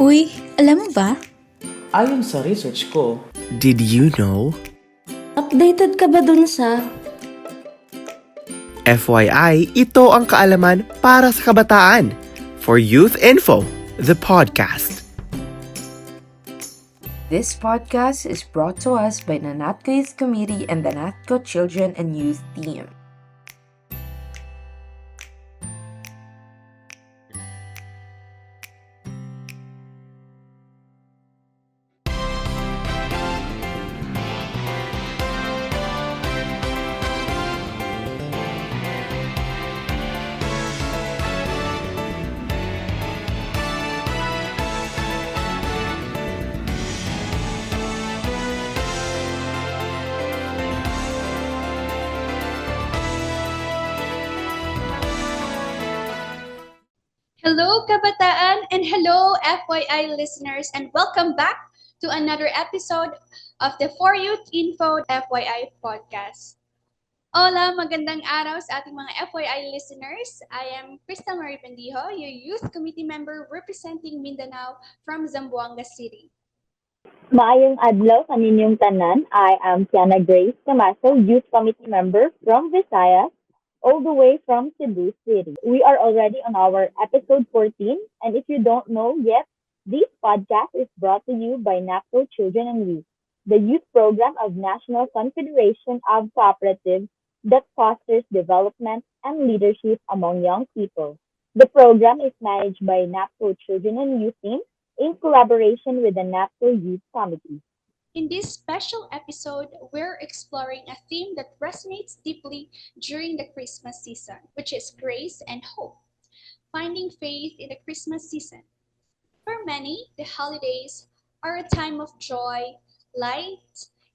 Uy, alam mo ba? Ayon sa research ko, Did you know? Updated ka ba dun sa... FYI, ito ang kaalaman para sa kabataan. For Youth Info, the podcast. This podcast is brought to us by the NATCO Youth Committee and the NATCO Children and Youth Team. Hello, kabataan, and hello, FYI listeners, and welcome back to another episode of the For Youth Info FYI podcast. Hola, magandang araw sa ating mga FYI listeners. I am Crystal Marie Bendijo, your Youth Committee member representing Mindanao from Zamboanga City. Maayong adlaw sa ninyong tanan. I am Tiana Grace Camacho, Youth Committee member from Visayas, all the way from Cebu City. We are already on our episode 14, and if you don't know yet, this podcast is brought to you by NAPCO Children and Youth, the youth program of National Confederation of Cooperatives that fosters development and leadership among young people. The program is managed by NAPCO Children and Youth Team in collaboration with the NAPCO Youth Committee. In this special episode, we're exploring a theme that resonates deeply during the Christmas season, which is grace and hope. Finding faith in the Christmas season. For many, the holidays are a time of joy, light,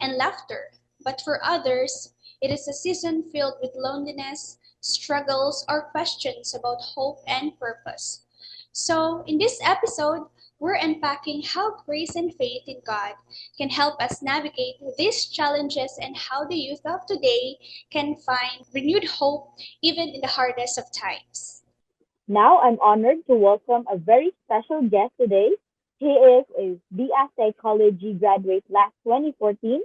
and laughter. But for others, it is a season filled with loneliness, struggles, or questions about hope and purpose. So, in this episode, we're unpacking how grace and faith in God can help us navigate these challenges and how the youth of today can find renewed hope even in the hardest of times. Now, I'm honored to welcome a very special guest today. He is a BS Psychology graduate last 2014,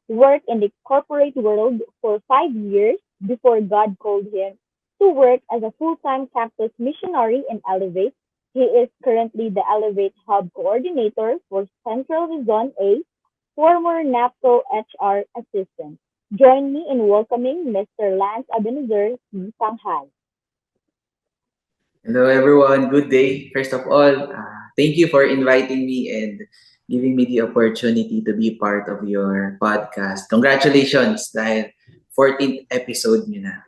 worked in the corporate world for 5 years before God called him to work as a full-time campus missionary in Elevate. He is currently the Elevate Hub Coordinator for Central Luzon A, former NAPCO HR Assistant. Join me in welcoming Mr. Lance Abenzer C. Shanghai. Hello, everyone. Good day. First of all, thank you for inviting me and giving me the opportunity to be part of your podcast. Congratulations dahil 14th episode nyo na.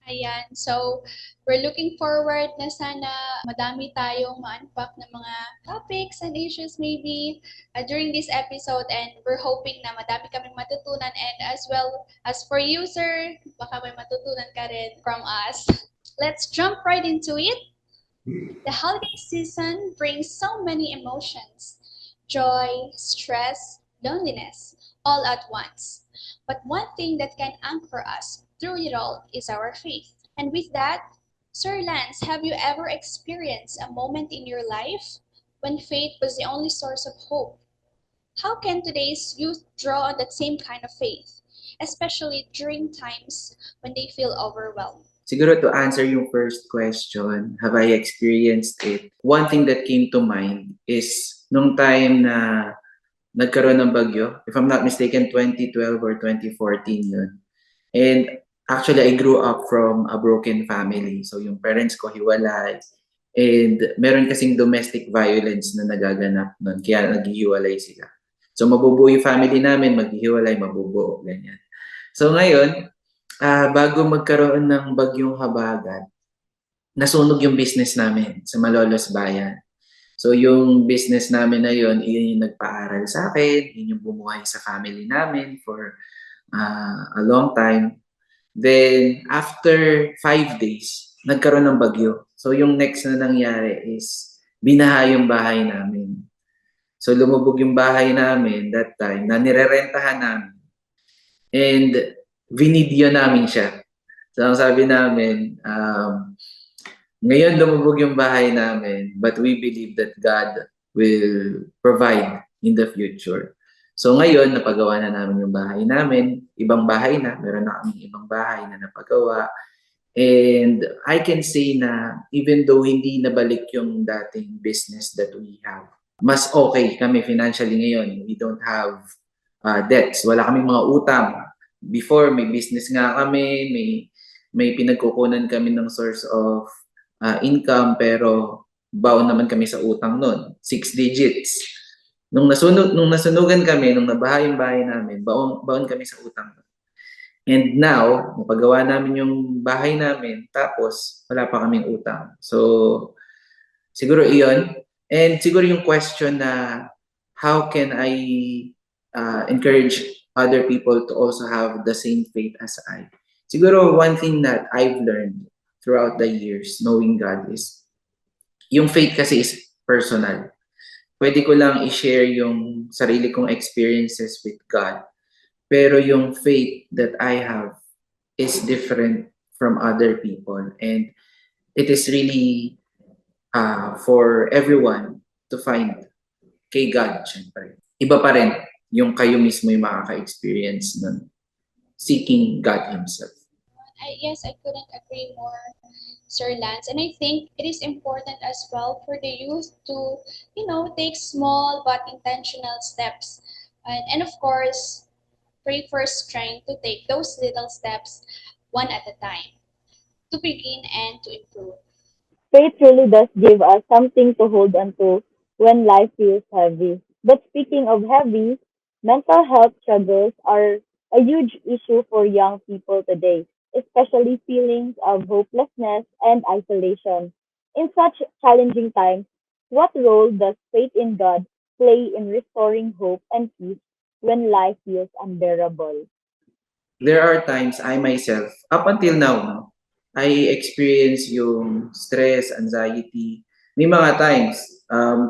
Ayan, so we're looking forward na sana madami tayong ma-unpack na mga topics and issues maybe during this episode, and we're hoping na madami kaming matutunan, and as well as for you, sir, baka may matutunan ka rin from us. Let's jump right into it. The holiday season brings so many emotions: joy, stress, loneliness, all at once. But one thing that can anchor us through it all is our faith. And with that, Sir Lance, have you ever experienced a moment in your life when faith was the only source of hope? How can today's youth draw on that same kind of faith, especially during times when they feel overwhelmed? Siguro to answer yung first question, have I experienced it? One thing that came to mind is nung time na nagkaroon ng bagyo. If I'm not mistaken, 2012 or 2014 yun. And actually, I grew up from a broken family. So yung parents ko hiwalay. And meron kasing domestic violence na nagaganap nun. Kaya naghihiwalay sila. So mabubuo yung family namin, maghihiwalay, mabubuo. Ganyan. So ngayon, bago magkaroon ng bagyong habagat, nasunog yung business namin sa Malolos Bayan. So yung business namin na yun yung nagpaaral sa akin, yun yung bumuhay sa family namin for a long time. Then, after 5 days, nagkaroon ng bagyo. So, yung next na nangyari is, binaha yung bahay namin. So, lumubog yung bahay namin that time na nirerentahan namin. And, vinidyo namin siya. So, ang sabi namin, Ngayon lumubog yung bahay namin, but we believe that God will provide in the future. So ngayon, napagawa na namin yung bahay namin. Ibang bahay na, meron na kaming ibang bahay na napagawa. And I can say na even though hindi nabalik yung dating business that we have, mas okay kami financially ngayon. We don't have debts. Wala kaming mga utang. Before, may business nga kami, may pinagkukunan kami ng source of income, pero baon naman kami sa utang nun. 6 digits. Nung nasunugan kami, nung nabaha yung bahay namin, baon kami sa utang. And now, napagawa namin yung bahay namin, tapos wala pa kaming utang. So, siguro iyon. And siguro yung question na how can I encourage other people to also have the same faith as I? Siguro one thing that I've learned throughout the years knowing God is yung faith kasi is personal. Pwede ko lang i-share yung sarili kong experiences with God. Pero yung faith that I have is different from other people. And it is really for everyone to find kay God, syempre. Iba pa rin yung kayo mismo yung makaka-experience nun, seeking God Himself. Yes, I couldn't agree more, Sir Lance. And I think it is important as well for the youth to, take small but intentional steps. And of course, pray for strength to take those little steps one at a time to begin and to improve. Faith really does give us something to hold on to when life feels heavy. But speaking of heavy, mental health struggles are a huge issue for young people today, especially feelings of hopelessness and isolation. In such challenging times, what role does faith in God play in restoring hope and peace when life feels unbearable? There are times I myself, up until now, no, I experience yung stress, anxiety. May mga times,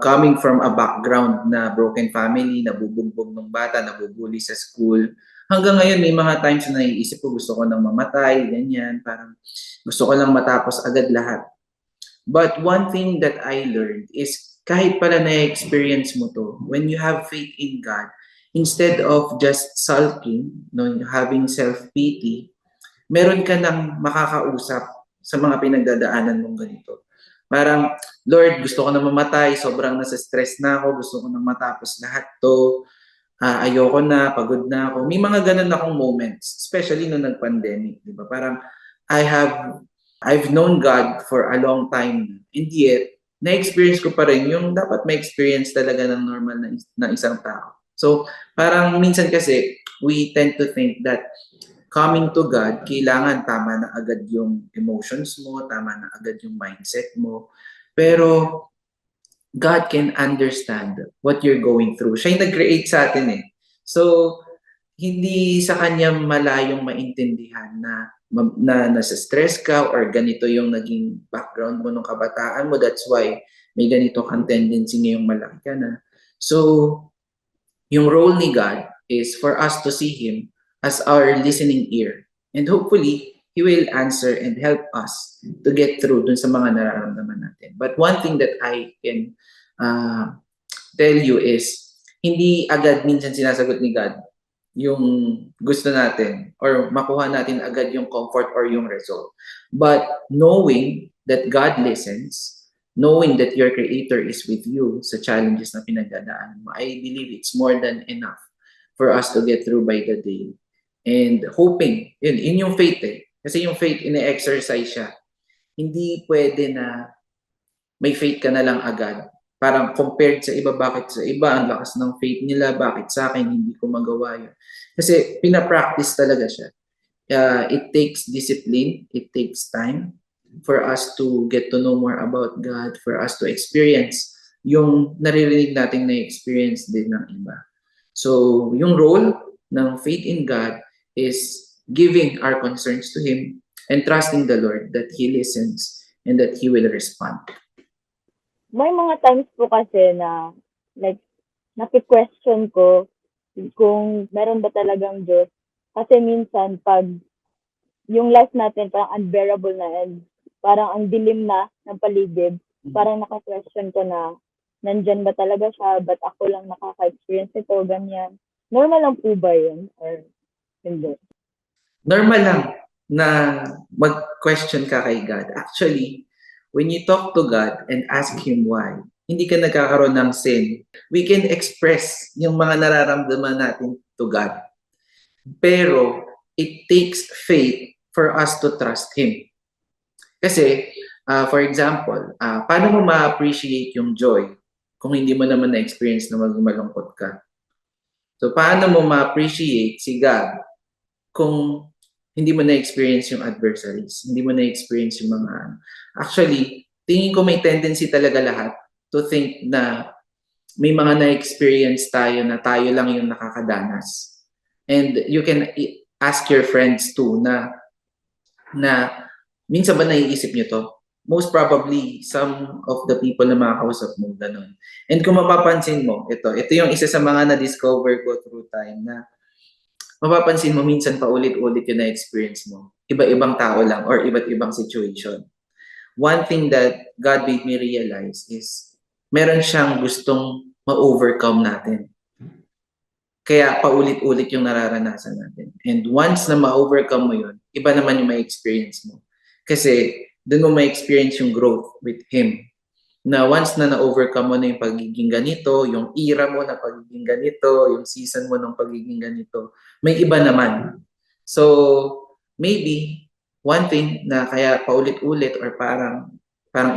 coming from a background na broken family, nabubugbog ng bata, nabubuli sa school. Hanggang ngayon, may mga times na naiisip ko, gusto ko nang mamatay, ganyan. Parang gusto ko lang matapos agad lahat. But one thing that I learned is kahit pala na-experience mo to, when you have faith in God, instead of just sulking, no, having self-pity, meron ka nang makakausap sa mga pinagdadaanan mong ganito. Parang, Lord, gusto ko na mamatay, sobrang nasa stress na ako, gusto ko na matapos lahat to, ayoko na, pagod na ako. May mga ganun akong moments, especially nung nag-pandemic, di ba? Parang, I've known God for a long time, and yet, na-experience ko pa rin yung dapat ma-experience talaga ng normal na isang tao. So, parang minsan kasi, we tend to think that coming to God, kailangan tama na agad yung emotions mo, tama na agad yung mindset mo. Pero God can understand what you're going through. Siya yung nag-create sa atin eh. So, hindi sa kanya malayong maintindihan na nasa stress ka or ganito yung naging background mo nung kabataan mo. That's why may ganito kang tendency ngayong malaki ka na. So, yung role ni God is for us to see Him as our listening ear. And hopefully, He will answer and help us to get through dun sa mga nararamdaman natin. But one thing that I can tell you is, hindi agad minsan sinasagot ni God yung gusto natin or makuha natin agad yung comfort or yung result. But knowing that God listens, knowing that your Creator is with you sa challenges na pinagdadaanan mo, I believe it's more than enough for us to get through by the day. And hoping, yun yung faith eh. Kasi yung faith, ine-exercise siya. Hindi pwede na may faith ka na lang agad. Parang compared sa iba, bakit sa iba, ang lakas ng faith nila, bakit sa akin, hindi ko magawa yun. Kasi pinapractice talaga siya. It takes discipline, it takes time for us to get to know more about God, for us to experience yung naririnig nating na-experience din ng iba. So, yung role ng faith in God is giving our concerns to Him and trusting the Lord that He listens and that He will respond. May mga times po kasi na, like, napi-question ko kung meron ba talagang Diyos. Kasi minsan, pag yung life natin parang unbearable na and parang ang dilim na ng paligid, parang naka-question ko na, nandyan ba talaga siya? Ba't ako lang nakaka-experience ito? Ganyan. Normal lang po ba yun? Or hindi? Normal lang na mag-question ka kay God. Actually, when you talk to God and ask Him why, hindi ka nagkakaroon ng sin. We can express yung mga nararamdaman natin to God. Pero it takes faith for us to trust Him. Kasi, for example, paano mo ma-appreciate yung joy kung hindi mo naman na-experience na malungkot ka? So, paano mo ma-appreciate si God kung hindi mo na-experience yung adversaries, hindi mo na-experience yung mga... Actually, tingin ko may tendency talaga lahat to think na may mga na-experience tayo na tayo lang yung nakakadanas. And you can ask your friends too na minsan ba naiisip nyo to? Most probably, some of the people na makakausap mo, ganun. And kung mapapansin mo, ito yung isa sa mga na-discover ko through time na mapapansin mo minsan paulit-ulit yung na-experience mo. Iba-ibang tao lang or iba't ibang situation. One thing that God made me realize is meron siyang gustong ma-overcome natin. Kaya paulit-ulit yung nararanasan natin. And once na ma-overcome mo yun, iba naman yung ma-experience mo. Kasi doon mo ma-experience yung growth with Him. Na once na na-overcome mo na yung pagiging ganito, yung era mo na pagiging ganito, yung season mo ng pagiging ganito, may iba naman. So, maybe, one thing na kaya paulit-ulit or parang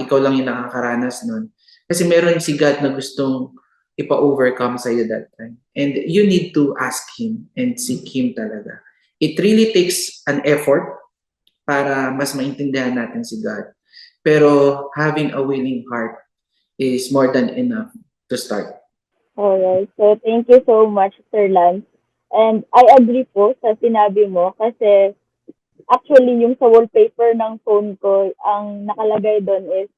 ikaw lang yung nakakaranas nun. Kasi meron si God na gustong ipa-overcome sa'yo that time. And you need to ask Him and seek Him talaga. It really takes an effort para mas maintindihan natin si God. Pero having a willing heart is more than enough to start. Alright. So, thank you so much, Sir Lance. And I agree po sa sinabi mo kasi actually yung sa wallpaper ng phone ko, ang nakalagay doon is,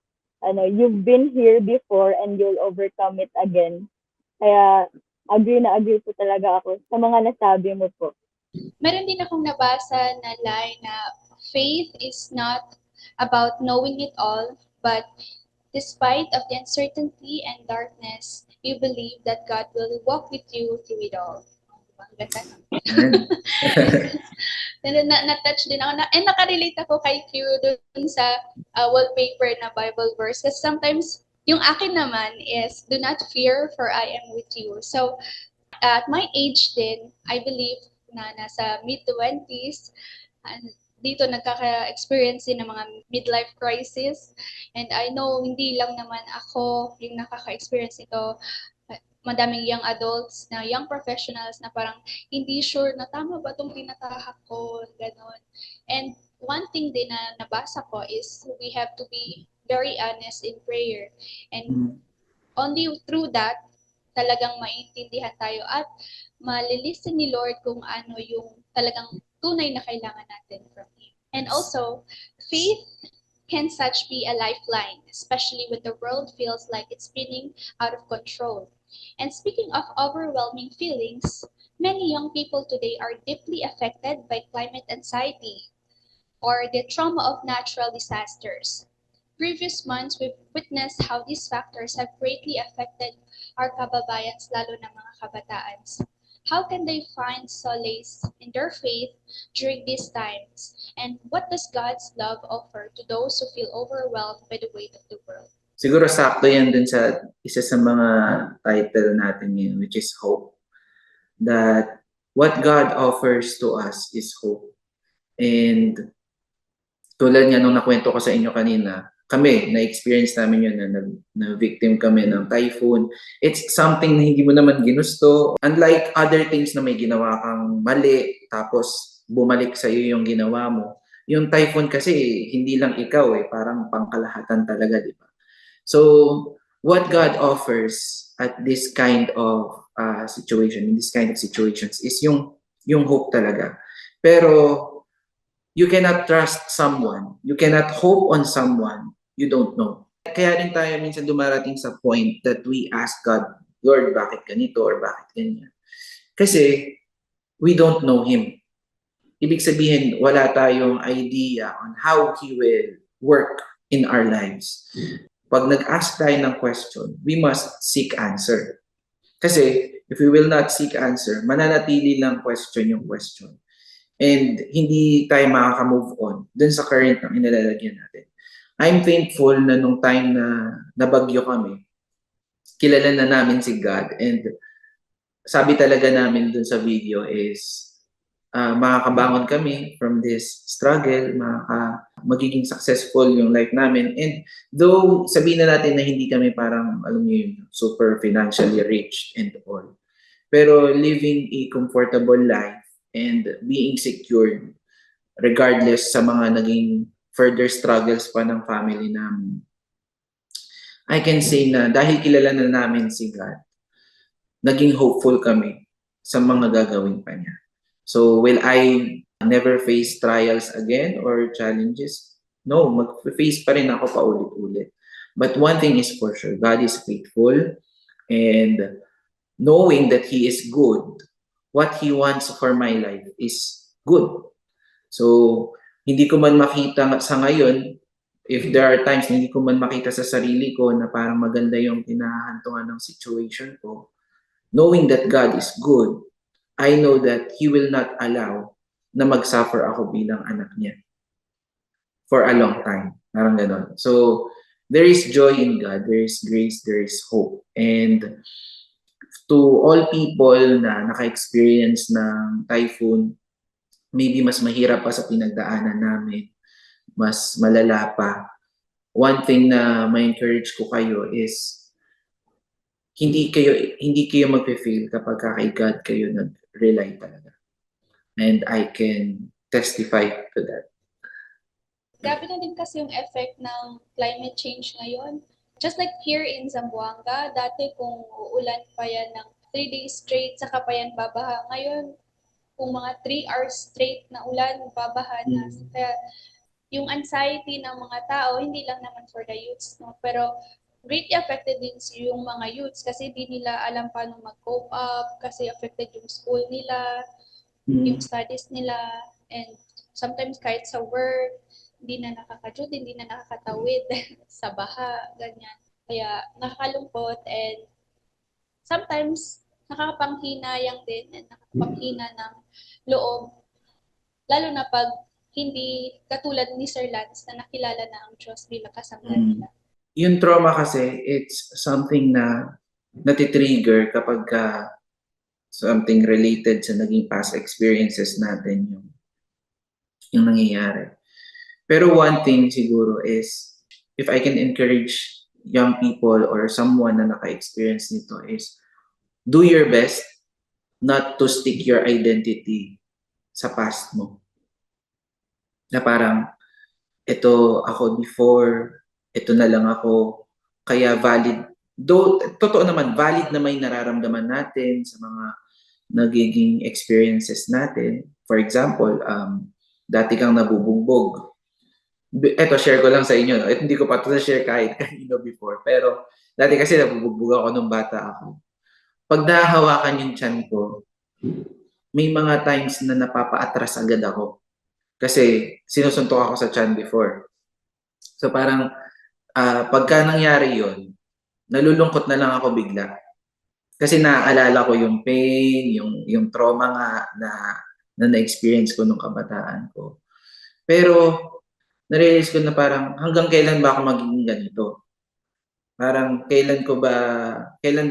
you've been here before and you'll overcome it again. Kaya, agree na agree po talaga ako sa mga nasabi mo po. Meron din akong nabasa na line na faith is not about knowing it all, but despite of the uncertainty and darkness, you believe that God will walk with you through it all. Ang ganda. Na-touch din ako. And nakarelate ako kay Q dun sa wallpaper na Bible verse. Kasi sometimes, yung akin naman is, do not fear for I am with you. So, at my age din, I believe na nasa mid-20s, dito nagkaka-experience din ng mga midlife crisis. And I know, hindi lang naman ako yung nakaka-experience ito. Madaming young adults na young professionals na parang hindi sure na tama ba itong tinatahak ko, gano'n. And one thing din na nabasa ko is we have to be very honest in prayer. And only through that, talagang maintindihan tayo at malilisten ni Lord kung ano yung talagang tunay na kailangan natin from Him. And also, faith can such be a lifeline, especially when the world feels like it's spinning out of control. And speaking of overwhelming feelings, many young people today are deeply affected by climate anxiety or the trauma of natural disasters. Previous months, we've witnessed how these factors have greatly affected our kababayans, lalo na mga kabataans. How can they find solace in their faith during these times? And what does God's love offer to those who feel overwhelmed by the weight of the world? Siguro sakto yan dun sa isa sa mga title natin yun, which is hope. That what God offers to us is hope. And tulad nga nung nakwento ko sa inyo kanina, kami, na-experience namin yun na victim kami ng typhoon. It's something na hindi mo naman ginusto. Unlike other things na may ginawa kang mali, tapos bumalik sa iyo yung ginawa mo. Yung typhoon kasi hindi lang ikaw parang pangkalahatan talaga, di ba? So, what God offers at this kind of situation, in this kind of situations, is yung hope talaga. Pero, you cannot trust someone. You cannot hope on someone you don't know. Kaya rin tayo minsan dumarating sa point that we ask God, Lord, bakit ganito or bakit ganyan? Kasi we don't know Him. Ibig sabihin, wala tayong idea on how He will work in our lives. Pag nag-ask tayo ng question, we must seek answer. Kasi if we will not seek answer, mananatili lang question yung question. And hindi tayo makaka-move on dun sa current ng inilalagyan natin. I'm thankful na nung time na nabagyo kami, kilala na namin si God. And sabi talaga namin dun sa video is makakabangon kami from this struggle, magiging successful yung life namin. And though sabihin na natin na hindi kami parang, alam niyo yun, super financially rich and all. Pero living a comfortable life and being secure regardless sa mga naging further struggles pa ng family namin. I can say na dahil kilala na namin si God, naging hopeful kami sa mga gagawin pa niya. So will I never face trials again or challenges? No, mag-face pa rin ako paulit-ulit. But one thing is for sure, God is faithful, and knowing that He is good, what He wants for my life is good. So hindi ko man makita sa ngayon, if there are times na hindi ko man makita sa sarili ko na parang maganda yung hinahantungan ng situation ko, knowing that God is good, I know that He will not allow na mag-suffer ako bilang anak niya for a long time. Parang ganon. So, there is joy in God, there is grace, there is hope. And to all people na naka-experience ng typhoon, maybe mas mahirap pa sa pinagdaanan namin, mas malala pa. One thing na ma-encourage ko kayo is hindi kayo magfe-fail kapag kay God kayo nag-rely talaga. And I can testify to that. Grabe na din kasi yung effect ng climate change ngayon. Just like here in Zamboanga, dati kung uulan pa yan ng 3 days straight, saka pa yan babaha. Ngayon, kung mga 3 hours straight na ulan, babaha na. Kaya yung anxiety ng mga tao, hindi lang naman for the youths, no? Pero greatly affected din yung mga youths kasi di nila alam paano mag-cope up, kasi affected yung school nila, yung studies nila, and sometimes kahit sa work, hindi na nakaka-jud, hindi na nakakatawid sa baha, ganyan. Kaya nakakalungkot, and sometimes nakakapanghinayang din and nakakapanghina ng loob, lalo na pag hindi katulad ni Sir Lance na nakilala na ang Diyos bilang kasanggan nila. Yung trauma kasi, it's something na natitrigger kapag something related sa naging past experiences natin yung nangyayari. Pero one thing siguro is, if I can encourage young people or someone na naka-experience nito is, do your best not to stick your identity sa past mo. Na parang, ito ako before, ito na lang ako, kaya valid. Though, totoo naman, valid na may nararamdaman natin sa mga nagiging experiences natin. For example, dati kang nabubugbog. Ito, share ko lang sa inyo. No? Hindi ko pa ito na-share kahit kanino before. Pero, dati kasi nabubugbog ako nung bata ako. Pag nahahawakan yung tiyan ko, may mga times na napapa-atras agad ako. Kasi sinusuntok ako sa tiyan before. So parang pagka nangyari yun, nalulungkot na lang ako bigla. Kasi naaalala ko yung pain, yung trauma nga na na-experience ko nung kabataan ko. Pero narealize ko na parang hanggang kailan ba ako magiging ganito? Parang kailan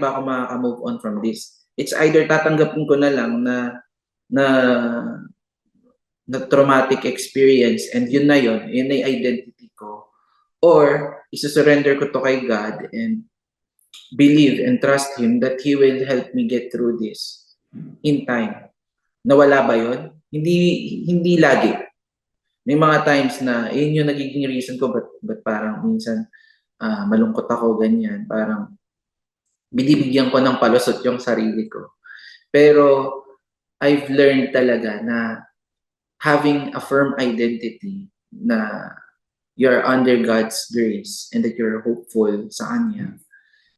ba ako makaka-move on from this? It's either tatanggapin ko na lang na traumatic experience and yun na yun ay identity ko, or isusurrender ko to kay God and believe and trust Him that He will help me get through this in time. Nawala ba yun? Hindi lagi. May mga times na yun yung nagiging reason ko but parang minsan malungkot ako, ganyan. Parang binibigyan ko ng palusot yung sarili ko. Pero I've learned talaga na having a firm identity na you're under God's grace and that you're hopeful sa Kanya,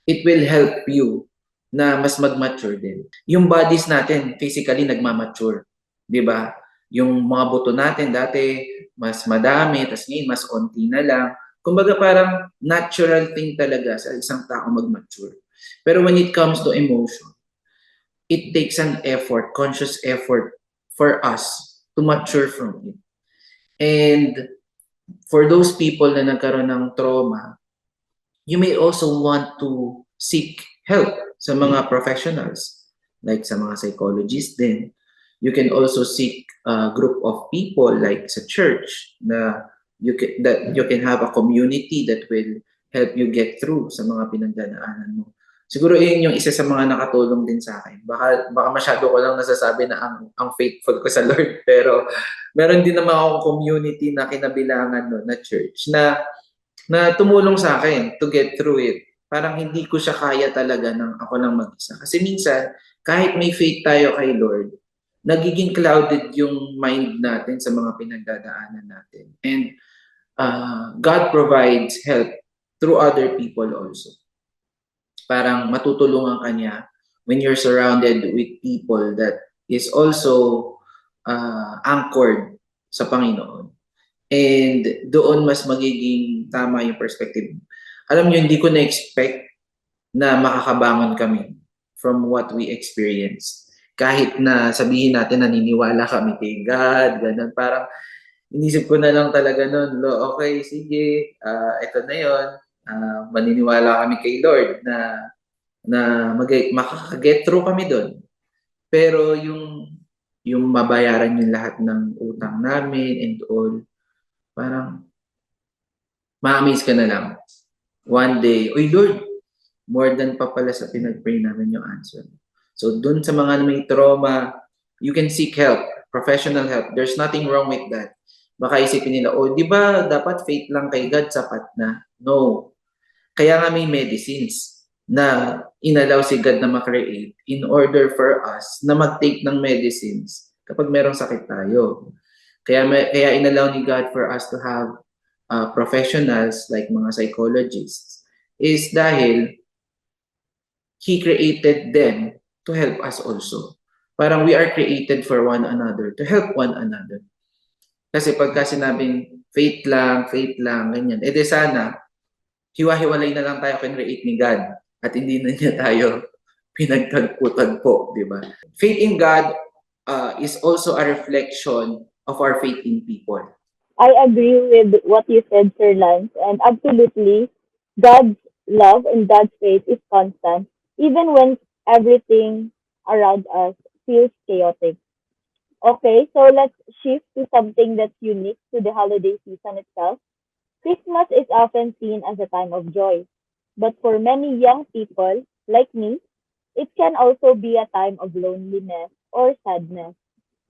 it will help you na mas mag-mature din. Yung bodies natin, physically nagmamature. Di ba? Yung mga buto natin, dati mas madami, tas ngayon mas onti na lang. Kumbaga parang natural thing talaga sa isang tao mag-mature. Pero when it comes to emotion, it takes an effort, conscious effort for us to mature from it. And for those people na nagkaroon ng trauma, you may also want to seek help sa mga professionals, like sa mga psychologists din. You can also seek a group of people like sa church na that you can have a community that will help you get through sa mga pinagdadaanan mo. Siguro yun yung isa sa mga nakatulong din sa akin. Baka masyado ko lang nasasabi na ang faithful ko sa Lord, pero meron din naman akong community na kinabilangan no, na church na tumulong sa akin to get through it. Parang hindi ko siya kaya talaga ng ako lang mag-isa. Kasi minsan, kahit may faith tayo kay Lord, nagiging clouded yung mind natin sa mga pinagdadaanan natin. And God provides help through other people also. Parang matutulungan ka niya when you're surrounded with people that is also anchored sa Panginoon. And doon mas magiging tama yung perspective. Alam niyo, hindi ko na-expect na makakabangon kami from what we experienced. Kahit na sabihin natin naniniwala kami kay God, ganun. Parang inisip ko na lang talaga noon, okay, sige, ito na yon, maniniwala kami kay Lord na makaka-get through kami doon. Pero yung mabayaran yung lahat ng utang namin and all, parang ma-amaze ka na lang. One day, uy Lord, more than pa pala sa pinag-pray namin yung answer. So dun sa mga may trauma, you can seek help, professional help. There's nothing wrong with that. Baka isipin nila, di ba dapat faith lang kay God sapat na? No. Kaya nga may medicines na inallow si God na ma-create in order for us na mag-take ng medicines kapag merong sakit tayo. Kaya inallow ni God for us to have professionals like mga psychologists is dahil He created them to help us also. Parang we are created for one another, to help one another. Kasi pagka sinabing faith lang, ganyan, di sana, hiwa-hiwalay na lang tayo kinreate ni God at hindi na niya tayo pinagtagpo-tagpo, di ba? Faith in God is also a reflection of our faith in people. I agree with what you said, Sir Lance, and absolutely, God's love and God's faith is constant, even when everything around us feels chaotic. Okay, so let's shift to something that's unique to the holiday season itself. Christmas is often seen as a time of joy, but for many young people, like me, it can also be a time of loneliness or sadness.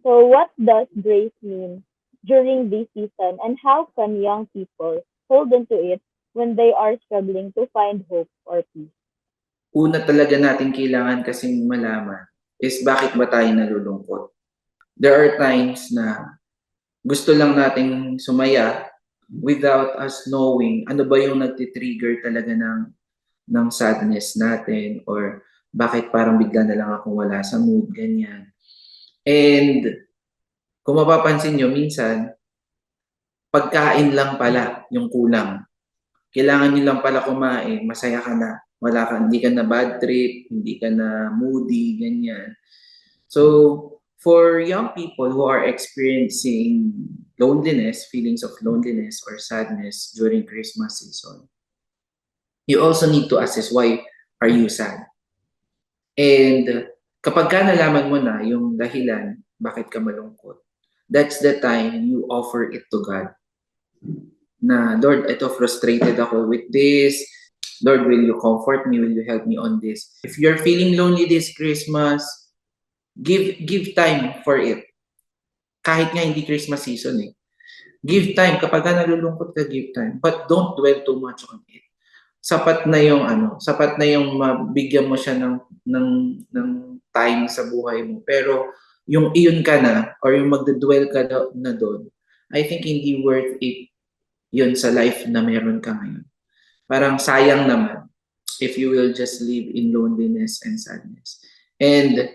So what does grace mean during this season, and how can young people hold on to it when they are struggling to find hope or peace? Una talaga natin kailangan kasing malaman is bakit ba tayo nalulungkot. There are times na gusto lang nating sumaya without us knowing ano ba yung nagtitrigger talaga ng sadness natin or bakit parang bigla na lang akong wala sa mood, ganyan. And kung mapapansin nyo, minsan, pagkain lang pala yung kulang. Kailangan nyo lang pala kumain, masaya ka na. Hindi ka na bad trip, hindi ka na moody, ganyan. So, for young people who are experiencing loneliness, feelings of loneliness or sadness during Christmas season, you also need to assess why are you sad. And kapag ka nalaman mo na yung dahilan bakit ka malungkot, that's the time you offer it to God. Na, Lord, ito frustrated ako with this. Lord, will you comfort me? Will you help me on this? If you're feeling lonely this Christmas, give time for it. Kahit nga hindi Christmas season eh. Give time. Kapag ka nalulungkot ka, give time. But don't dwell too much on it. Sapat na yung mabigyan mo siya ng time sa buhay mo. Pero yung iyon ka na or yung magdadwell ka na doon, I think hindi worth it yun sa life na meron ka ngayon. Parang sayang naman if you will just live in loneliness and sadness. And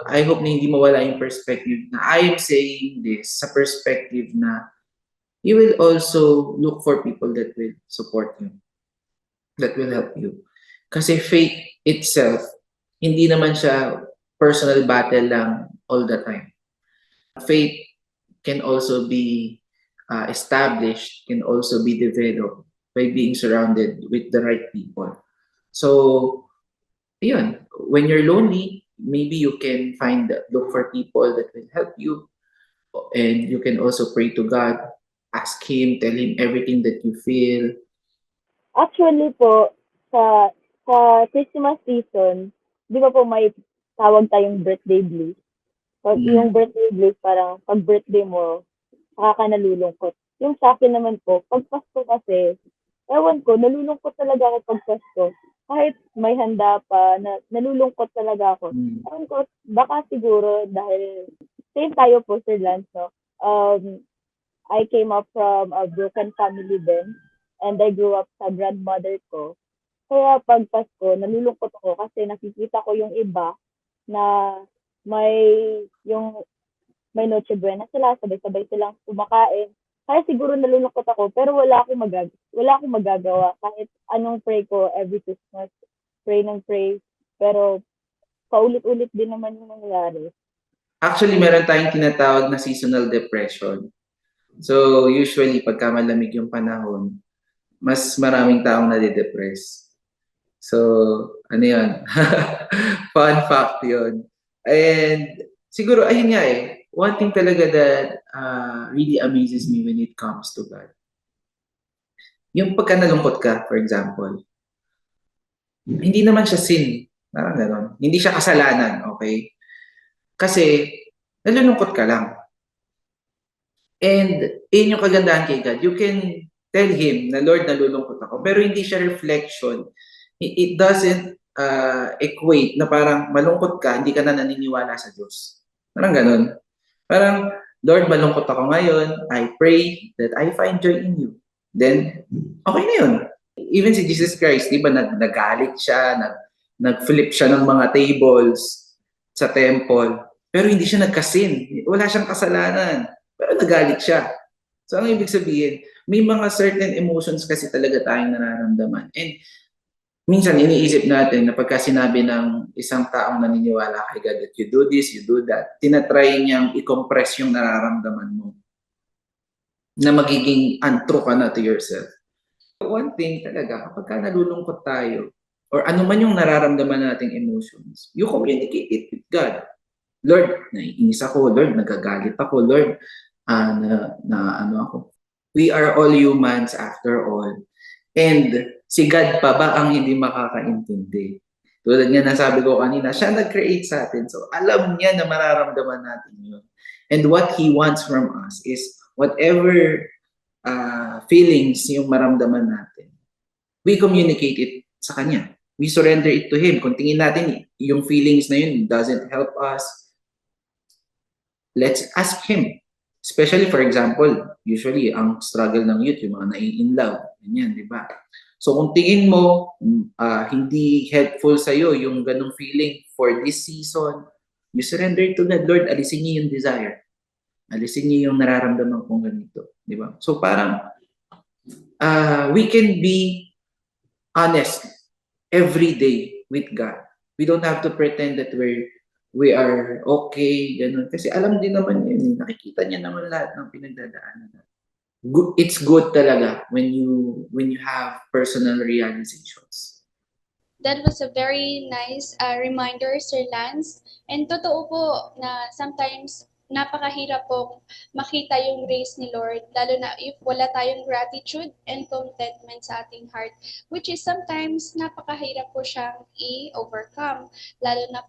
I hope na hindi mawala yung perspective na I am saying this sa perspective na you will also look for people that will support you, that will help you. Kasi faith itself, hindi naman siya personal battle lang all the time. Faith can also be established, can also be developed by being surrounded with the right people. So, yun, when you're lonely, maybe you can look for people that will help you, and you can also pray to God, ask Him, tell Him everything that you feel. Actually po, sa Christmas season, di ba po may tawag tayong birthday blues? Pag yung birthday blues, parang pag birthday mo, saka ka nalulungkot. Yung sa akin naman po, pag Pasko kasi, ewan ko, nalulungkot talaga ako pag Pasko. Kahit may handa pa, nalulungkot talaga ako. Mm. Ewan ko, baka siguro dahil same tayo po, Sir Lance, no? I came up from a broken family din, and I grew up sa grandmother ko. Kaya pag Pasko, nalulungkot ako kasi nakikita ko yung iba na may yung may Noche Buena sila, sabay-sabay silang kumakain. Kaya siguro nalulungkot ako, pero wala akong magagawa kahit anong pray ko every Christmas, pray ng pray, pero paulit-ulit din naman yung nangyayari. Actually, meron tayong tinatawag na seasonal depression. So, usually, pagka malamig yung panahon, mas maraming taong nade-depress. So, ano yun? Fun fact yun. And siguro, ayun nga one thing talaga that really amazes me when it comes to God. Yung pagka nalungkot ka, for example, hindi naman siya sin. Parang gano'n. Hindi siya kasalanan, okay? Kasi, nalulungkot ka lang. And, yun yung kagandahan kay God. You can tell Him na, Lord, nalulungkot ako. Pero hindi siya reflection. It doesn't equate na parang malungkot ka, hindi ka na naniniwala sa Diyos. Parang ganun. Parang, Lord, malungkot ako ngayon. I pray that I find joy in you. Then, okay na yun. Even si Jesus Christ, di ba, nagalit siya, nag-flip siya ng mga tables sa temple. Pero hindi siya nagkasin. Wala siyang kasalanan. Pero nagalit siya. So, ang ibig sabihin, may mga certain emotions kasi talaga tayong nararamdaman. And minsan, iniisip natin na pagka sinabi ng isang taong naniniwala kay God that you do this, you do that, tinatry niyang i-compress yung nararamdaman mo na magiging untrue ka na to yourself. One thing talaga, kapag nalulungkot tayo, or ano man yung nararamdaman nating emotions, you communicate it with God. Lord, naiinis ako. Lord, nagagalit ako. Lord, ano ako. We are all humans after all. And si God pa ba ang hindi makakaintindi? Tulad nga nasabi ko kanina, siya nag-create sa atin. So alam niya na mararamdaman natin yun. And what He wants from us is whatever feelings yung maramdaman natin, we communicate it sa Kanya. We surrender it to Him. Kung tingin natin yung feelings na yun doesn't help us, let's ask Him. Especially, for example, usually, ang struggle ng youth, yung mga nai-in-love. Ganyan, di ba? So, kung tingin mo, hindi helpful sa'yo yung ganong feeling for this season, you surrender to God. Lord, alisin niyo yung desire. Alisin niyo yung nararamdaman kong ganito. Di ba? So, parang, we can be honest every day with God. We don't have to pretend that we are okay, ganun. Kasi alam din naman yun, nakikita niya naman lahat ng pinagdadaanan. It's good talaga when you have personal realizations. That was a very nice reminder, Sir Lance. And totoo po na sometimes napakahirap po makita yung grace ni Lord, lalo na if wala tayong gratitude and contentment sa ating heart, which is sometimes napakahirap po siyang i-overcome, lalo na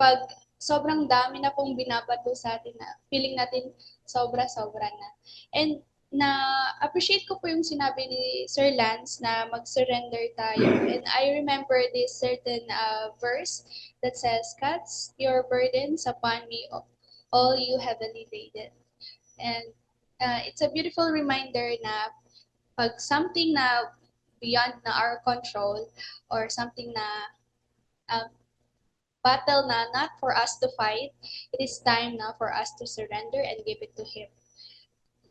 pag sobrang dami na pong binabato sa atin na feeling natin sobra-sobra na. And na-appreciate ko po yung sinabi ni Sir Lance na mag-surrender tayo. And I remember this certain verse that says, "Cast your burdens upon me, all you heavily laden." And it's a beautiful reminder na pag something na beyond na our control or something na battle na not for us to fight, it is time now for us to surrender and give it to Him.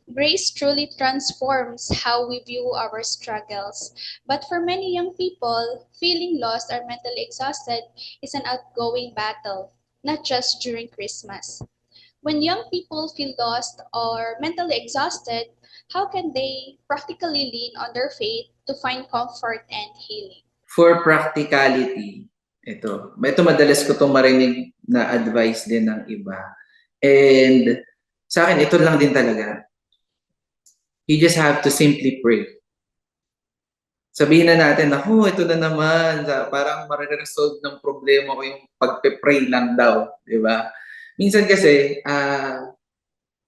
Grace truly transforms how we view our struggles. But for many young people, feeling lost or mentally exhausted is an outgoing battle, not just during Christmas. When young people feel lost or mentally exhausted, how can they practically lean on their faith to find comfort and healing? For practicality, ito madalas ko itong marinig na advice din ng iba. And sa akin, ito lang din talaga. You just have to simply pray. Sabihin na natin na, ito na naman. Parang mariresolve ng problema ko yung pagpe-pray lang daw. Di ba? Minsan kasi,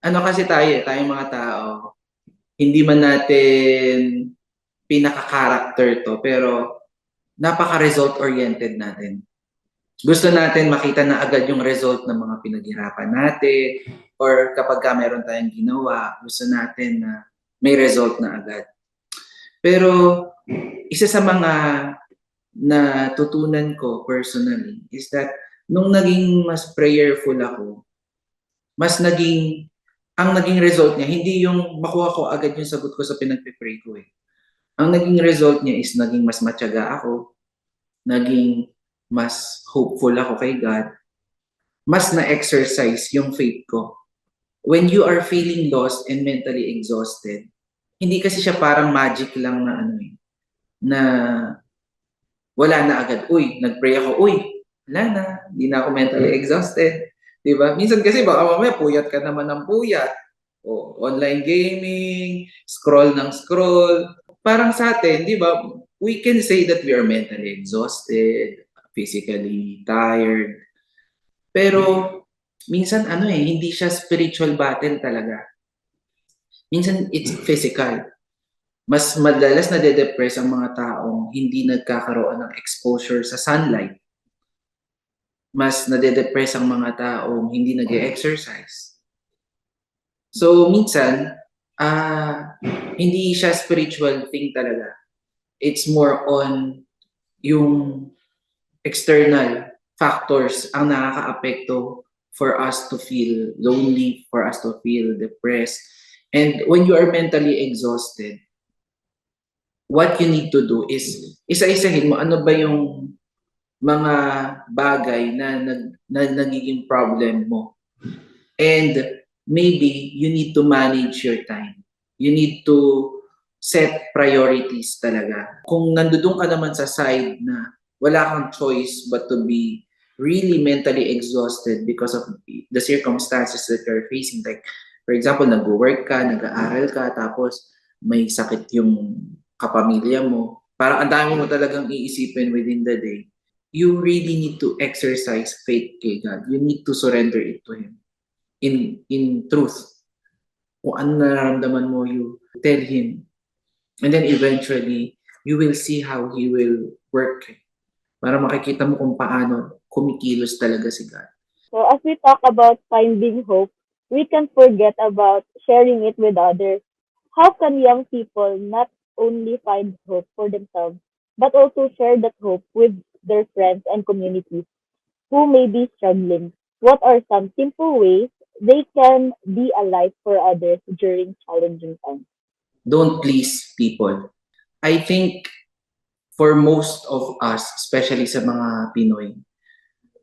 ano kasi tayong mga tao, hindi man natin pinaka-character to, pero napaka-result-oriented natin. Gusto natin makita na agad yung result ng mga pinaghirapan natin, or kapag meron tayong ginawa, gusto natin na may result na agad. Pero isa sa mga natutunan ko personally is that nung naging mas prayerful ako, ang naging result niya, hindi yung makuha ko agad yung sagot ko sa pinagpipray ko eh. Ang naging result niya is naging mas matyaga ako, naging mas hopeful ako kay God, mas na-exercise yung faith ko. When you are feeling lost and mentally exhausted, hindi kasi siya parang magic lang na na wala na agad. Nag-pray ako, wala na, hindi na ako mentally exhausted. Diba? Minsan kasi baka mamaya puyat ka naman ng puyat. Online gaming, scroll ng scroll. Parang sa atin, di ba, we can say that we are mentally exhausted, physically tired. Pero minsan hindi siya spiritual battle talaga. Minsan it's physical. Mas madalas na de-depress ang mga taong hindi nagkakaroon ng exposure sa sunlight. Mas nade-depress ang mga taong hindi nag-exercise. So minsan, hindi siya spiritual thing talaga. It's more on yung external factors ang nakaka-apekto for us to feel lonely, for us to feel depressed. And when you are mentally exhausted, what you need to do is isa-isahin mo ano ba yung mga bagay na nagiging problem mo. And maybe you need to manage your time. You need to set priorities talaga. Kung nandoon ka naman sa side na wala kang choice but to be really mentally exhausted because of the circumstances that you're facing. Like, for example, nag-work ka, nag-aaral ka, tapos may sakit yung kapamilya mo. Parang ang dami mo talagang iisipin within the day. You really need to exercise faith kay God. You need to surrender it to Him. In truth. Kung ano nararamdaman mo, you tell Him. And then eventually, you will see how He will work. Para makikita mo kung paano kumikilos talaga si God. So as we talk about finding hope, we can't forget about sharing it with others. How can young people not only find hope for themselves, but also share that hope with their friends and communities who may be struggling? What are some simple ways they can be a light for others during challenging times? Don't please people. I think for most of us, especially sa mga Pinoy,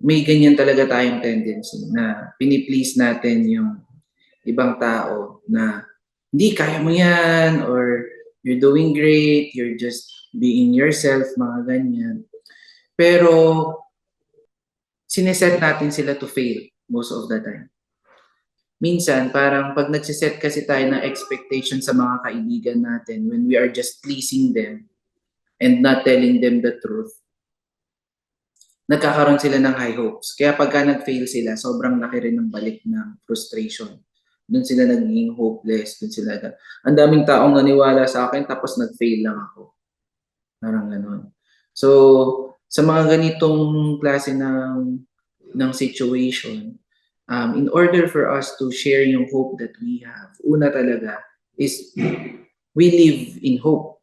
may ganyan talaga tayong tendency na piniplease natin yung ibang tao na hindi, kaya mo yan, or you're doing great, you're just being yourself, mga ganyan. Pero sineset natin sila to fail most of the time. Minsan, parang pag nagsiset kasi tayo ng expectation sa mga kaibigan natin when we are just pleasing them and not telling them the truth, nagkakaroon sila ng high hopes. Kaya pagka nag-fail sila, sobrang laki rin ng balik ng frustration. Doon sila naging hopeless. Doon sila, ang daming taong naniwala sa akin tapos nag-fail lang ako. Parang gano'n. So, sa mga ganitong klase ng situation, in order for us to share yung hope that we have, una talaga is we live in hope.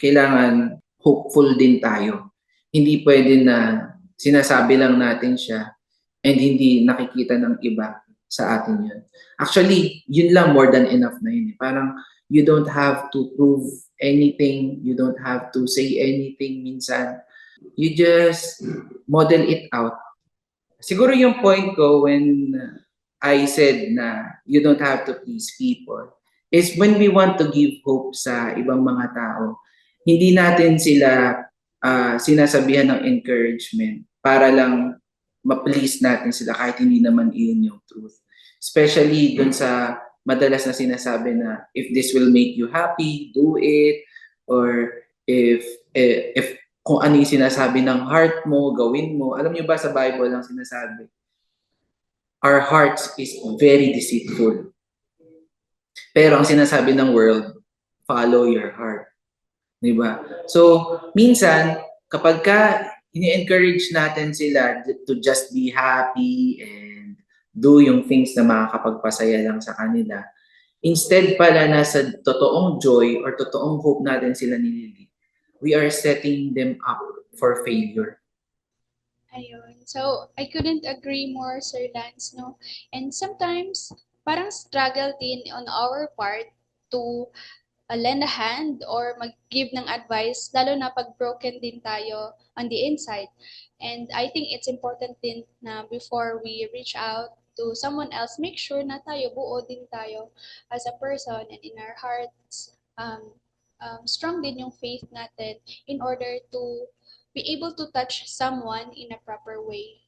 Kailangan hopeful din tayo. Hindi pwede na sinasabi lang natin siya and hindi nakikita ng iba sa atin yun. Actually, yun lang, more than enough na yun. Parang you don't have to prove anything, you don't have to say anything minsan. You just model it out. Siguro yung point ko when I said na you don't have to please people is when we want to give hope sa ibang mga tao, hindi natin sila sinasabihan ng encouragement para lang ma-please natin sila kahit hindi naman iyon yung truth. Especially dun sa madalas na sinasabi na if this will make you happy, do it. Or if kung ano yung sinasabi ng heart mo, gawin mo. Alam niyo ba sa Bible lang sinasabi, our hearts is very deceitful. Pero ang sinasabi ng world, follow your heart. Diba? So, minsan, kapag ini-encourage natin sila to just be happy and do yung things na makakapagpasaya lang sa kanila, instead pala na sa totoong joy or totoong hope natin sila nilili, we are setting them up for failure. Ayun. So, I couldn't agree more, Sir Lance, no? And sometimes, parang struggle din on our part to lend a hand or mag-give ng advice, lalo na pag broken din tayo on the inside. And I think it's important din na before we reach out to someone else, make sure na tayo, buo din tayo as a person and in our hearts, strong din yung faith natin in order to be able to touch someone in a proper way.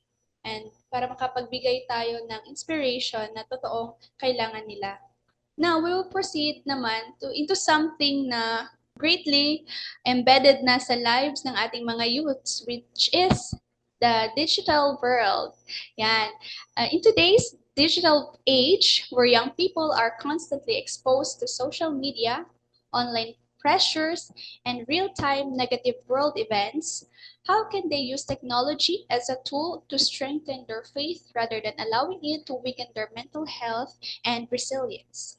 And para makapagbigay tayo ng inspiration na totoong kailangan nila. Now, we will proceed naman into something na greatly embedded na sa lives ng ating mga youths, which is the digital world. Yan. In today's digital age, where young people are constantly exposed to social media, online pressures, and real-time negative world events, how can they use technology as a tool to strengthen their faith rather than allowing it to weaken their mental health and resilience?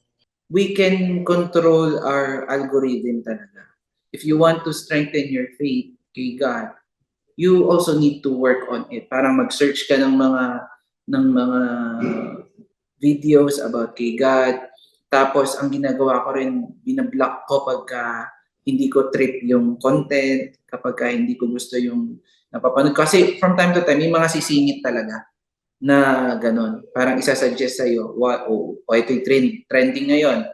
We can control our algorithm talaga. If you want to strengthen your faith kay God, you also need to work on it. Parang mag-search ka ng mga videos about kay God. Tapos ang ginagawa ko rin, binablock ko pagka hindi ko trip yung content, kapag hindi ko gusto yung napapanood. Kasi from time to time, may mga sisingit talaga na ganon. Parang isasuggest sa'yo, ito yung trending ngayon.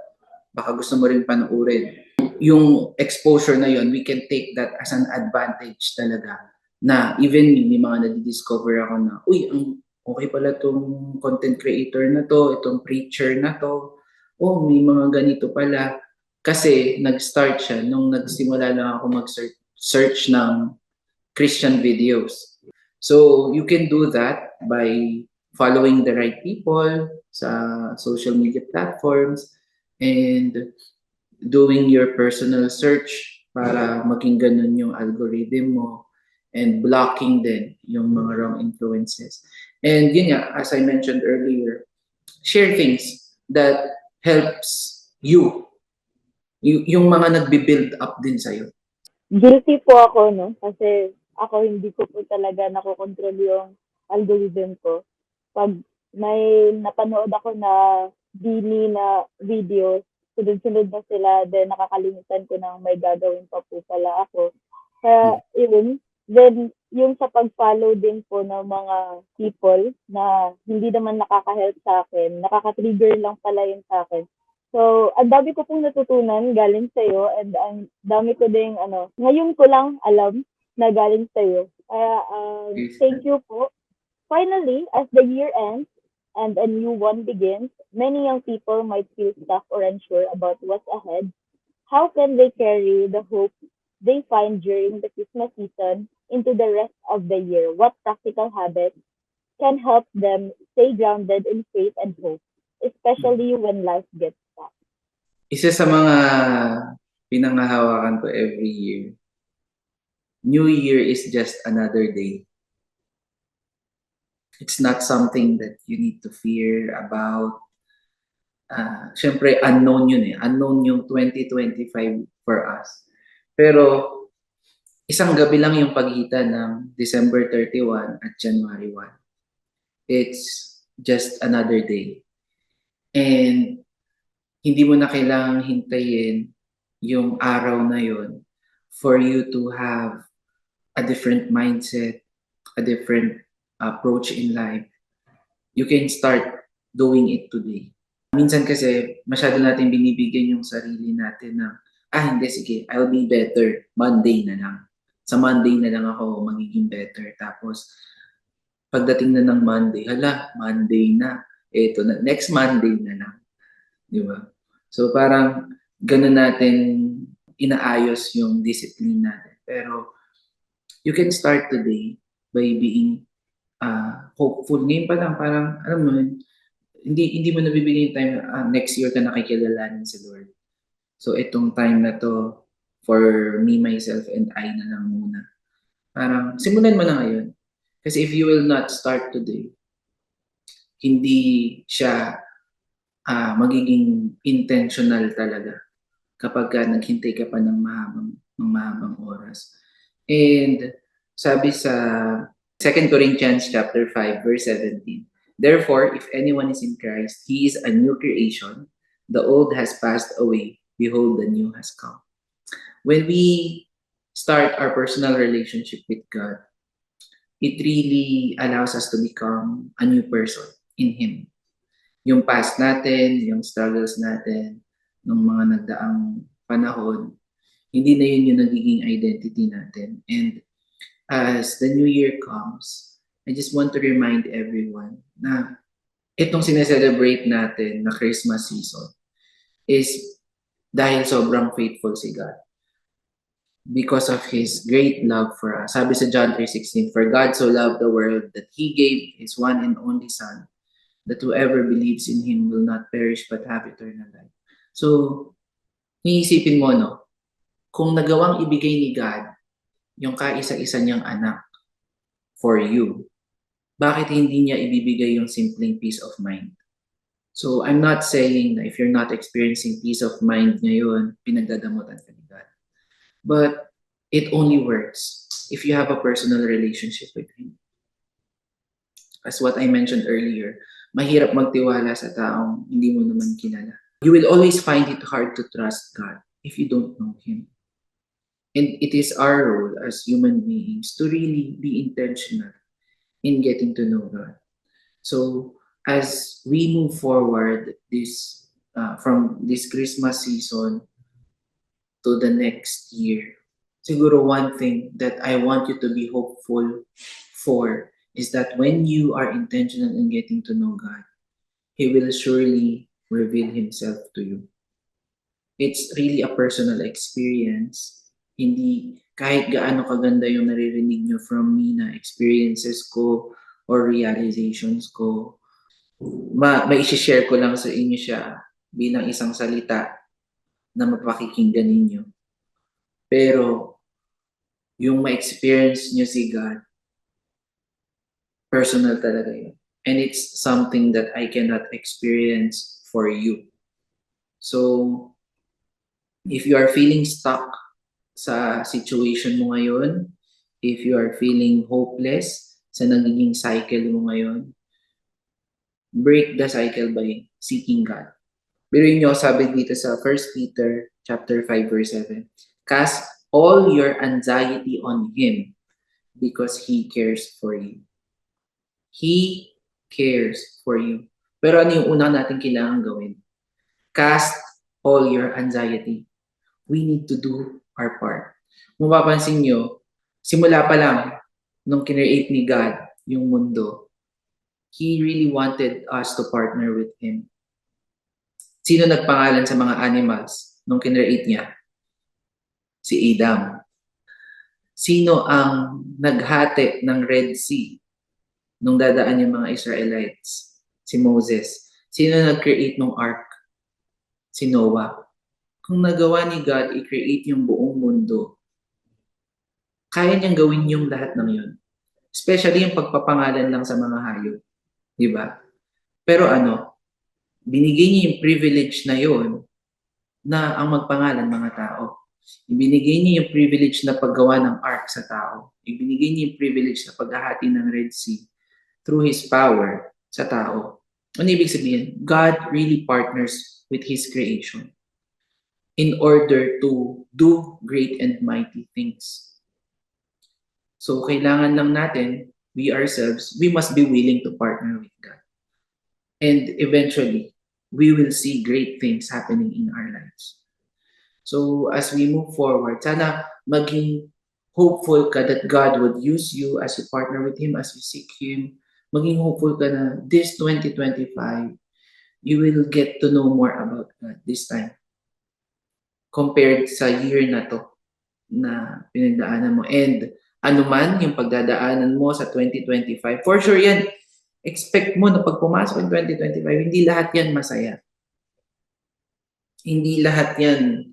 Baka gusto mo rin panoorin. Yung exposure na yon, we can take that as an advantage talaga. Na even may mga nadidiscover ako na, okay pala itong content creator na to, itong preacher na to. May mga ganito pala. Kasi nag-start siya nung nagsimula lang ako mag-search ng Christian videos. So, you can do that by following the right people sa social media platforms and doing your personal search para maging ganun yung algorithm mo and blocking din yung mga wrong influences. And yun nga, as I mentioned earlier, share things that helps you. Yung mga nagbi-build up din sa'yo. Guilty po ako, no? Kasi ako hindi ko po talaga nakokontrol yung algorithm ko. Pag may napanood ako na dini na videos, sunod-sunod na sila, then nakakalimutan ko na may gagawin pa po pala ako. Kaya then yung sa pag-follow din po ng mga people na hindi naman nakaka-help sa akin, nakaka-trigger lang pala yun sa akin. So, ang dami ko pong natutunan galing sa'yo and ang dami ko ding ngayon ko lang alam na galing sa'yo. Kaya thank you po. Finally, as the year ends and a new one begins, many young people might feel stuck or unsure about what's ahead. How can they carry the hope they find during the Christmas season into the rest of the year? What practical habits can help them stay grounded in faith and hope, especially when life gets tough? Isa sa mga pinangahawakan ko every year, New Year is just another day. It's not something that you need to fear about. Siyempre, unknown yun eh. Unknown yung 2025 for us. Pero, isang gabi lang yung pagitan ng December 31 at January 1. It's just another day. And hindi mo na kailangang hintayin yung araw na yon for you to have a different mindset, a different approach in life. You can start doing it today. Minsan kasi masyado natin binibigyan yung sarili natin na, hindi, sige, I'll be better. Monday na lang. Sa Monday na lang ako magiging better. Tapos, pagdating na ng Monday, Monday na. Eto na, next Monday na lang. Di ba? So, parang ganun natin inaayos yung discipline natin. Pero, you can start today by being hopeful. Ngayon pa lang, parang, alam mo, hindi mo nabibigay yung time next year ka nakikilalanin si Lord. So, itong time na to, for me, myself, and I na lang muna. Parang, simulan mo na ngayon. Kasi if you will not start today, hindi siya magiging intentional talaga kapag naghintay ka pa ng mahabang oras. And sabi sa 2 Corinthians chapter 5 verse 17, therefore, if anyone is in Christ, he is a new creation. The old has passed away. Behold, the new has come. When we start our personal relationship with God, it really allows us to become a new person in Him. Yung past natin, yung struggles natin, ng mga nagdaang panahon, hindi na yun yung nagiging identity natin. And as the new year comes, I just want to remind everyone na itong sineselebrate natin na Christmas season is dahil sobrang faithful si God. Because of His great love for us. Sabi sa John 3:16, for God so loved the world that He gave His one and only Son, that whoever believes in Him will not perish but have eternal life. So, iisipin mo, no? Kung nagawang ibigay ni God yung kaisa-isa niyang anak for you, bakit hindi niya ibibigay yung simpleng peace of mind? So, I'm not saying na if you're not experiencing peace of mind ngayon, pinagdadamutan ka ni God. But it only works if you have a personal relationship with Him. As what I mentioned earlier, mahirap magtiwala sa taong hindi mo naman kilala. You will always find it hard to trust God if you don't know Him. And it is our role as human beings to really be intentional in getting to know God. So, as we move forward from this Christmas season to the next year, siguro one thing that I want you to be hopeful for is that when you are intentional in getting to know God, He will surely reveal Himself to you. It's really a personal experience. Hindi kahit gaano kaganda yung naririnig nyo from me na experiences ko or realizations ko, mai-share ko lang sa inyo siya bilang isang salita na mapakikinggan ninyo. Pero, yung ma-experience nyo si God, personal talaga yun. And it's something that I cannot experience for you. So, if you are feeling stuck sa situation mo ngayon, if you are feeling hopeless sa nagiging cycle mo ngayon, break the cycle by seeking God. Biruin nyo, sabi dito sa 1 Peter chapter 5 verse 7, cast all your anxiety on Him because He cares for you. He cares for you. Pero ano yung una natin kailangan gawin? Cast all your anxiety. We need to do our part. Kung mapapansin nyo, simula pa lang nung kinreate ni God yung mundo, He really wanted us to partner with Him. Sino nagpangalan sa mga animals nung kinreate niya? Si Adam. Sino ang naghati ng Red Sea nung dadaan yung mga Israelites? Si Moses. Sino nag-create ng ark? Si Noah. Kung nagawa ni God i-create yung buong mundo, kaya niyang gawin yung lahat ng yun. Especially yung pagpapangalan lang sa mga hayop. Diba? Pero binigay niya yung privilege na yun na ang magpangalan mga tao. Ibinigay niya yung privilege na paggawa ng ark sa tao. Ibinigay niya yung privilege na paghahati ng Red Sea through His power sa tao. Ano ibig sabihin? God really partners with His creation in order to do great and mighty things. So, kailangan lang natin, we ourselves, we must be willing to partner with God. And eventually, we will see great things happening in our lives. So, as we move forward, sana maging hopeful ka that God would use you as you partner with Him, as you seek Him. Maging hopeful ka na this 2025, you will get to know more about God this time compared sa year na to na pinagdaanan mo. And ano man yung pagdadaanan mo sa 2025, for sure yan, expect mo na pag pumasok in 2025, hindi lahat yan masaya. Hindi lahat yan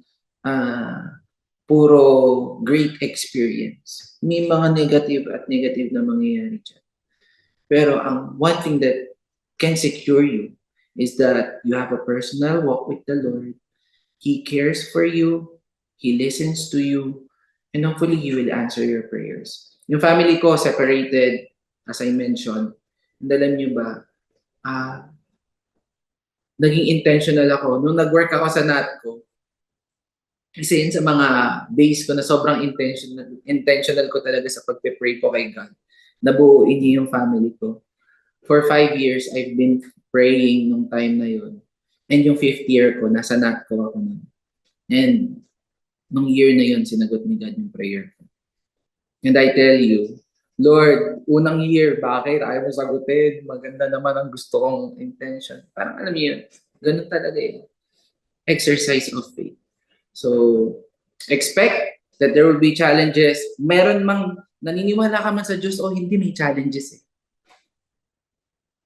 puro great experience. May mga negative at negative na mangyayari dyan. Pero ang one thing that can secure you is that you have a personal walk with the Lord. He cares for you. He listens to you. And hopefully, He will answer your prayers. Yung family ko, separated, as I mentioned. And alam niyo ba, naging intentional ako. Nung nag-work ako sa NATCO, kasi yun sa mga base ko na sobrang intentional ko talaga sa pagpe-pray ko kay God. Nabuuin niya yung family ko. For 5 years, I've been praying nung time na yun. And yung 5th year ko, nasa NATCO ako nun. And nung year na yun, sinagot ni God yung prayer ko. And I tell you, Lord, unang year, bakit ayaw mo sagutin? Maganda naman ang gusto kong intention. Parang alam niyo yun, ganun talaga eh. Exercise of faith. So, expect that there will be challenges. Meron mang, naniniwala ka man sa Diyos o hindi, may challenges eh.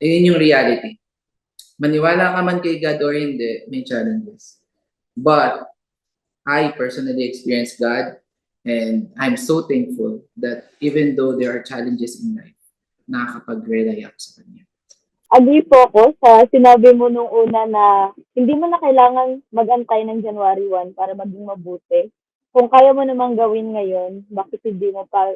Yun yung reality. Maniwala ka man kay God or hindi, may challenges. But, I personally experienced God and I'm so thankful that even though there are challenges in life, nakakapag-rely ako sa Kanya. Agree po ako sa sinabi mo nung una na hindi mo na kailangan mag-antay ng January 1 para maging mabuti. Kung kaya mo namang gawin ngayon, bakit hindi mo pa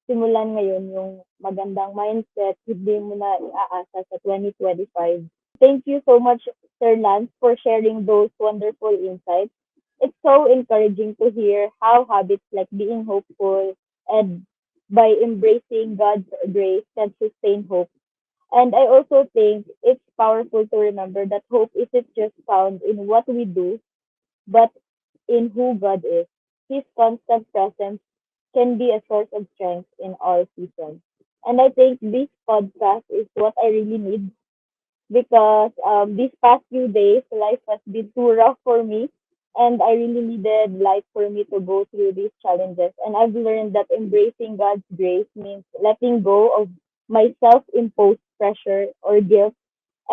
simulan ngayon yung magandang mindset, hindi mo na iaasa sa 2025. Thank you so much, Sir Lance, for sharing those wonderful insights. It's so encouraging to hear how habits like being hopeful and by embracing God's grace can sustain hope. And I also think it's powerful to remember that hope isn't just found in what we do, but in who God is. His constant presence can be a source of strength in all seasons. And I think this podcast is what I really need because these past few days, life has been too rough for me. And I really needed life for me to go through these challenges. And I've learned that embracing God's grace means letting go of my self imposed pressure or guilt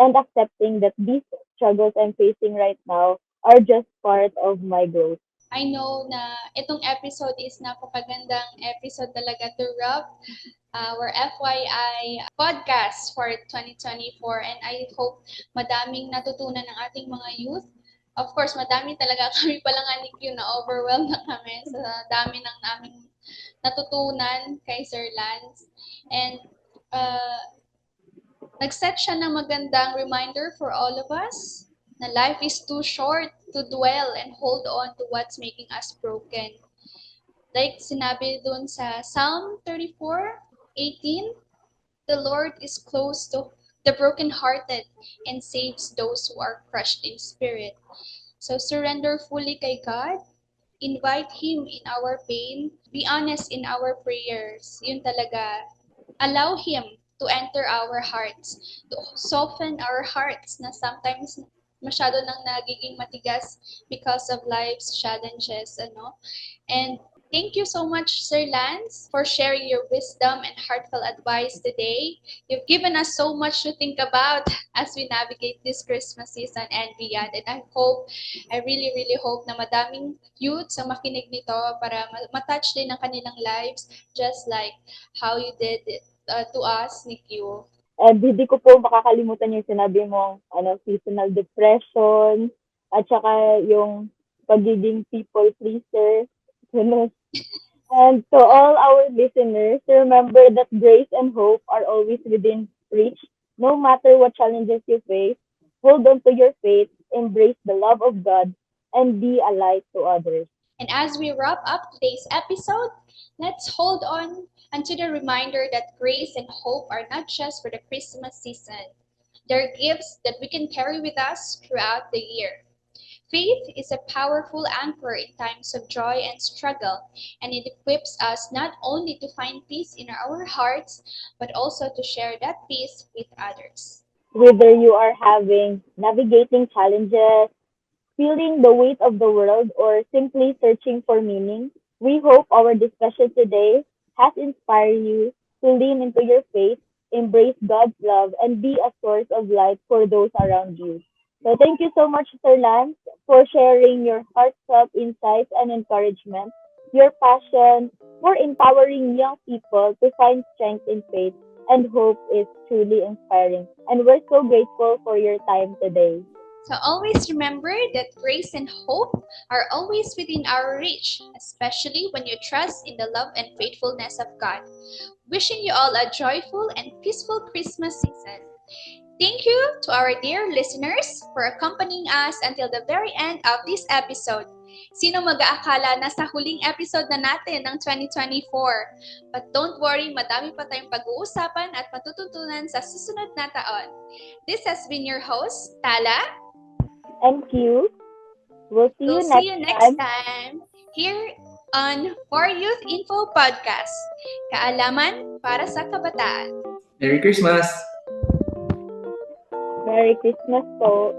and accepting that these struggles I'm facing right now are just part of my growth. I know na itong episode is napakagandang episode talaga to wrap our FYI podcast for 2024 and I hope madaming natutunan ng ating mga youth. Of course, madami talaga kami pala nga ni Q na overwhelmed na kami sa dami ng naming natutunan kay Sir Lance. And nag-set siya ng magandang reminder for all of us na life is too short to dwell and hold on to what's making us broken. Like sinabi dun sa Psalm 34:18, the Lord is close to the brokenhearted and saves those who are crushed in spirit. So surrender fully kay God. Invite Him in our pain. Be honest in our prayers. Yun talaga. Allow Him to enter our hearts. To soften our hearts na sometimes masyado nang nagiging matigas because of life's challenges. And thank you so much, Sir Lance, for sharing your wisdom and heartfelt advice today. You've given us so much to think about as we navigate this Christmas season and beyond. And I really, really hope na madaming youths ang makinig nito para matouch din ang kanilang lives just like how you did it to us, Nikyo. And hindi ko po makakalimutan yung sinabi mong seasonal depression at saka yung pagiging people pleaser. And to all our listeners, remember that grace and hope are always within reach. No matter what challenges you face, hold on to your faith, embrace the love of God, and be a light to others. And as we wrap up today's episode, let's hold on unto the reminder that grace and hope are not just for the Christmas season. They're gifts that we can carry with us throughout the year. Faith is a powerful anchor in times of joy and struggle, and it equips us not only to find peace in our hearts, but also to share that peace with others. Whether you are having navigating challenges, feeling the weight of the world, or simply searching for meaning, we hope our discussion today has inspired you to lean into your faith, embrace God's love, and be a source of light for those around you. So thank you so much, Sir Lance, for sharing your heartfelt insights and encouragement. Your passion for empowering young people to find strength in faith and hope is truly inspiring. And we're so grateful for your time today. So always remember that grace and hope are always within our reach, especially when you trust in the love and faithfulness of God. Wishing you all a joyful and peaceful Christmas season. Thank you to our dear listeners for accompanying us until the very end of this episode. Sino mag-aakala na sa huling episode na natin ng 2024? But don't worry, madami pa tayong pag-uusapan at matututunan sa susunod na taon. This has been your host, Tala. And Q. We'll see We'll you see you next next time. time here on For Youth Info Podcast. Kaalaman para sa kabataan. Merry Christmas! Merry Christmas po.